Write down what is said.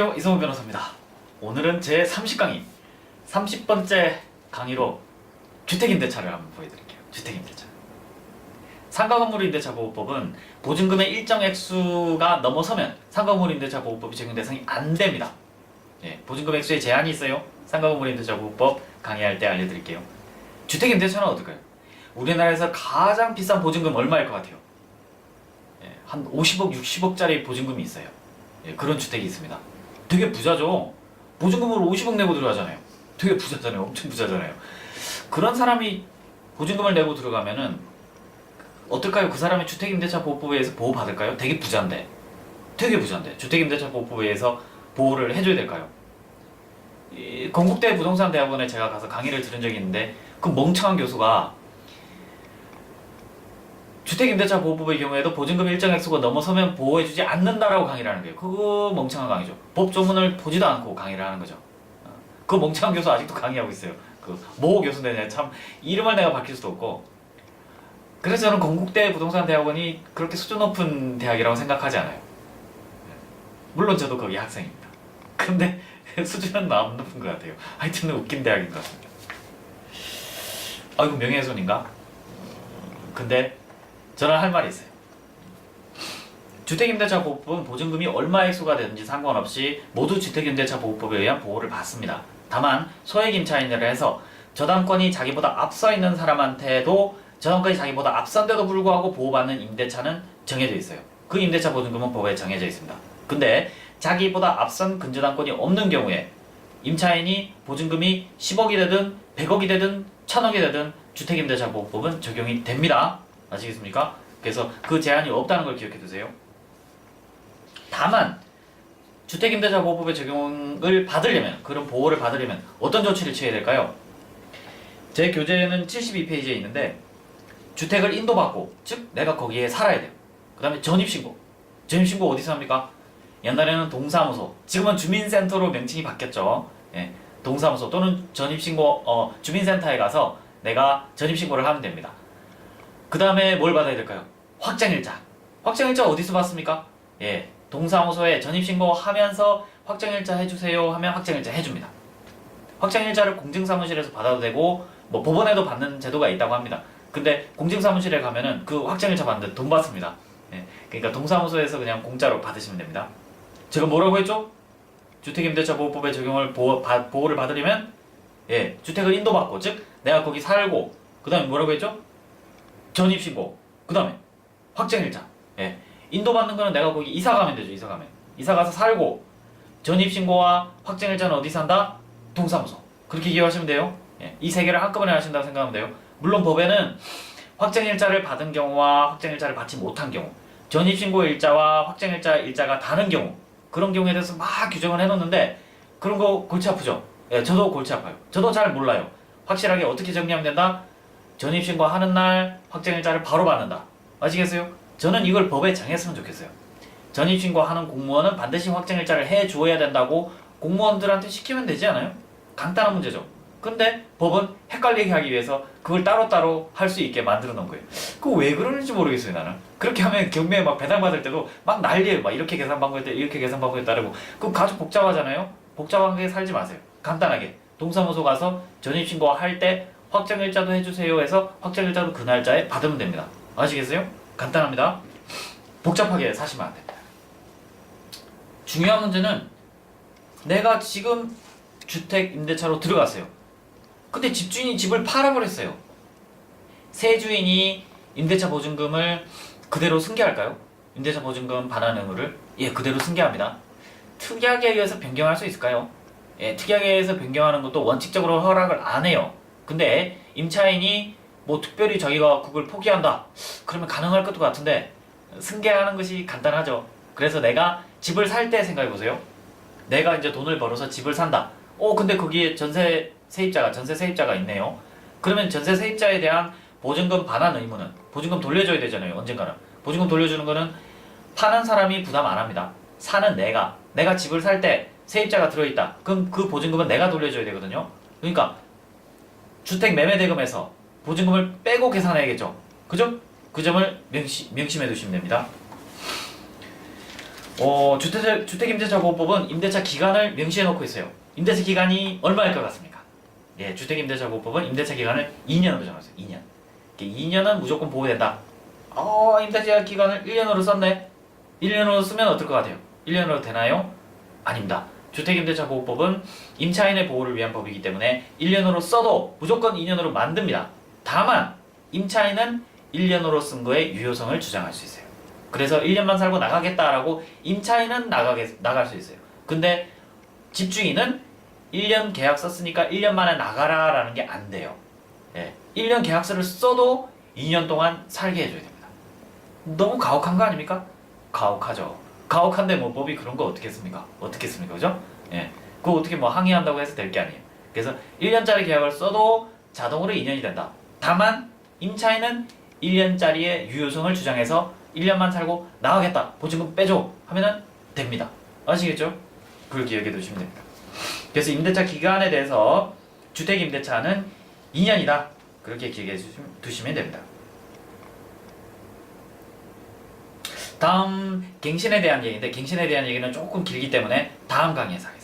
안녕하세요, 이성우 변호사입니다. 오늘은 제 30강의 30번째 강의로 주택임대차를 한번 보여드릴게요. 주택임대차. 상가건물임대차보호법은 보증금의 일정 액수가 넘어서면 상가건물임대차보호법이 적용 대상이 안 됩니다. 보증금 액수에 제한이 있어요. 상가건물임대차보호법 강의할 때 알려드릴게요. 주택임대차는 어떨까요? 우리나라에서 가장 비싼 보증금 얼마일 것 같아요? 한 50억, 60억짜리 보증금이 있어요. 그런 주택이 있습니다. 되게 부자죠. 보증금으로 50억 내고 들어가잖아요. 되게 부자잖아요. 엄청 부자잖아요. 그런 사람이 보증금을 내고 들어가면은 어떨까요? 그 사람이 주택임대차보호법에 의해서 보호받을까요? 되게 부자인데. 주택임대차보호법에 의해서 보호를 해줘야 될까요? 건국대 부동산대학원에 제가 가서 강의를 들은 적이 있는데 그 멍청한 교수가 주택임대차보호법의 경우에도 보증금 일정 액수가 넘어서면 보호해주지 않는다라고 강의를 하는 거예요. 그거 멍청한 강의죠. 법 조문을 보지도 않고 강의를 하는 거죠. 그 멍청한 교수 아직도 강의하고 있어요. 그 모 교수인데 참 이름을 내가 밝힐 수도 없고. 그래서 저는 건국대 부동산대학원이 그렇게 수준 높은 대학이라고 생각하지 않아요. 물론 저도 거기 학생입니다. 근데 수준은 너무 높은 것 같아요. 하여튼 웃긴 대학인 것 같습니다. 이거 명예훼손인가? 근데 저는 할 말이 있어요. 주택임대차보호법은 보증금이 얼마 액수가 되든지 상관없이 모두 주택임대차보호법에 의한 보호를 받습니다. 다만 소액임차인으로 해서 저당권이 자기보다 앞서 있는 사람한테도 저당권이 자기보다 앞선데도 불구하고 보호받는 임대차는 정해져 있어요. 그 임대차 보증금은 법에 정해져 있습니다. 근데 자기보다 앞선 근저당권이 없는 경우에 임차인이 보증금이 10억이 되든 100억이 되든 1000억이 되든 주택임대차보호법은 적용이 됩니다. 아시겠습니까? 그래서 그 제한이 없다는 걸 기억해 두세요. 다만 주택임대차보호법의 적용을 받으려면, 그런 보호를 받으려면 어떤 조치를 취해야 될까요? 제 교재는 72페이지에 있는데 주택을 인도받고, 즉 내가 거기에 살아야 돼요. 그 다음에 전입신고. 전입신고 어디서 합니까? 옛날에는 동사무소, 지금은 주민센터로 명칭이 바뀌었죠. 동사무소 또는 전입신고, 주민센터에 가서 내가 전입신고를 하면 됩니다. 그 다음에 뭘 받아야 될까요? 확정일자. 확정일자 어디서 받습니까? 동사무소에 전입신고하면서 확정일자 해주세요 하면 확정일자 해줍니다. 확정일자를 공증사무실에서 받아도 되고 뭐 법원에도 받는 제도가 있다고 합니다. 근데 공증사무실에 가면은 그 확정일자 받는데 돈 받습니다. 그러니까 동사무소에서 그냥 공짜로 받으시면 됩니다. 제가 뭐라고 했죠? 주택임대차보호법의 적용을 보호를 받으려면 주택을 인도받고, 즉 내가 거기 살고, 그 다음에 뭐라고 했죠? 전입신고, 그 다음에 확정일자. 인도받는 거는 내가 거기 이사가면 되죠. 이사가서 살고, 전입신고와 확정일자는 어디서 한다? 동사무소. 그렇게 기억하시면 돼요. 이 세 개를 한꺼번에 하신다고 생각하면 돼요. 물론 법에는 확정일자를 받은 경우와 확정일자를 받지 못한 경우, 전입신고 일자와 확정일자 일자가 다른 경우, 그런 경우에 대해서 막 규정을 해놓는데 그런 거 골치 아프죠? 저도 골치 아파요. 저도 잘 몰라요. 확실하게 어떻게 정리하면 된다? 전입신고 하는 날 확정일자를 바로 받는다. 아시겠어요? 저는 이걸 법에 정했으면 좋겠어요. 전입신고 하는 공무원은 반드시 확정일자를 해주어야 된다고 공무원들한테 시키면 되지 않아요? 간단한 문제죠. 근데 법은 헷갈리게 하기 위해서 그걸 따로따로 할 수 있게 만들어 놓은 거예요. 그거 왜 그러는지 모르겠어요, 나는. 그렇게 하면 경매에 막 배당받을 때도 막 난리예요. 막 이렇게 계산 방법에 따라 이렇게 계산 방법에 따르고. 그거 아주 복잡하잖아요? 복잡하게 살지 마세요. 간단하게. 동사무소 가서 전입신고 할 때 확정일자도 해주세요 해서 확정일자도 그 날짜에 받으면 됩니다. 아시겠어요? 간단합니다. 복잡하게 사시면 안 됩니다. 중요한 문제는 내가 지금 주택 임대차로 들어갔어요. 근데 집주인이 집을 팔아버렸어요. 새 주인이 임대차 보증금을 그대로 승계할까요? 임대차 보증금 반환 의무를 그대로 승계합니다. 특약에 의해서 변경할 수 있을까요? 특약에 의해서 변경하는 것도 원칙적으로 허락을 안 해요. 근데 임차인이 뭐 특별히 자기가 그걸 포기한다, 그러면 가능할 것도 같은데 승계하는 것이 간단하죠. 그래서 내가 집을 살 때 생각해보세요. 내가 이제 돈을 벌어서 집을 산다. 근데 거기에 전세 세입자가 있네요. 그러면 전세 세입자에 대한 보증금 반환 의무는, 보증금 돌려줘야 되잖아요. 언젠가는. 보증금 돌려주는 거는 파는 사람이 부담 안 합니다. 사는 내가 집을 살 때 세입자가 들어있다. 그럼 그 보증금은 내가 돌려줘야 되거든요. 그러니까 주택 매매 대금에서 보증금을 빼고 계산해야겠죠. 그죠? 그 점을 명심해 두시면 됩니다. 주택임대차보호법은 임대차 기간을 명시해 놓고 있어요. 임대차 기간이 얼마일 것 같습니까? 예, 주택임대차보호법은 임대차 기간을 2년으로 정했어요. 2년. 2년은 무조건 보호된다. 임대차 기간을 1년으로 썼네. 1년으로 쓰면 어떨 것 같아요? 1년으로 되나요? 아닙니다. 주택임대차보호법은 임차인의 보호를 위한 법이기 때문에 1년으로 써도 무조건 2년으로 만듭니다. 다만 임차인은 1년으로 쓴 거에 유효성을 주장할 수 있어요. 그래서 1년만 살고 나가겠다라고 임차인은 나갈 수 있어요. 근데 집주인은 1년 계약 썼으니까 1년 만에 나가라 라는 게 안 돼요. 예, 1년 계약서를 써도 2년 동안 살게 해줘야 됩니다. 너무 가혹한 거 아닙니까? 가혹하죠. 가혹한데 뭐 법이 그런 거 어떻게 습니까? 어떻게 습니까? 그죠? 예, 그거 어떻게 뭐 항의한다고 해서 될 게 아니에요. 그래서 1년짜리 계약을 써도 자동으로 2년이 된다. 다만 임차인은 1년짜리의 유효성을 주장해서 1년만 살고 나가겠다. 보증금 빼줘. 하면은 됩니다. 아시겠죠? 그걸 기억해 두시면 됩니다. 그래서 임대차 기간에 대해서 주택임대차는 2년이다. 그렇게 기억해 두시면 됩니다. 다음 갱신에 대한 얘기인데 갱신에 대한 얘기는 조금 길기 때문에 다음 강의에서 하겠습니다.